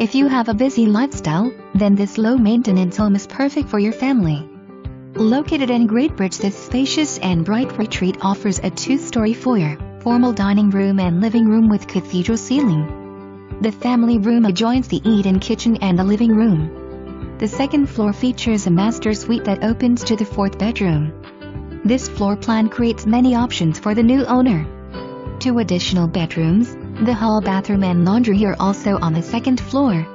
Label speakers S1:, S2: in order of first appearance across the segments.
S1: If you have a busy lifestyle, then this low-maintenance home is perfect for your family. Located in Great Bridge, this spacious and bright retreat offers a 2-story foyer, formal dining room and living room with cathedral ceiling. The family room adjoins the eat-in kitchen and the living room. The second floor features a master suite that opens to the 4th bedroom. This floor plan creates many options for the new owner. 2 additional bedrooms, the hall, bathroom and laundry are also on the 2nd floor.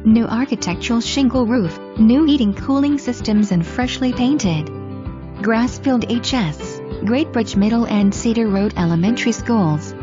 S1: New architectural shingle roof, new heating cooling systems and freshly painted. Grassfield HS, Great Bridge Middle and Cedar Road Elementary Schools.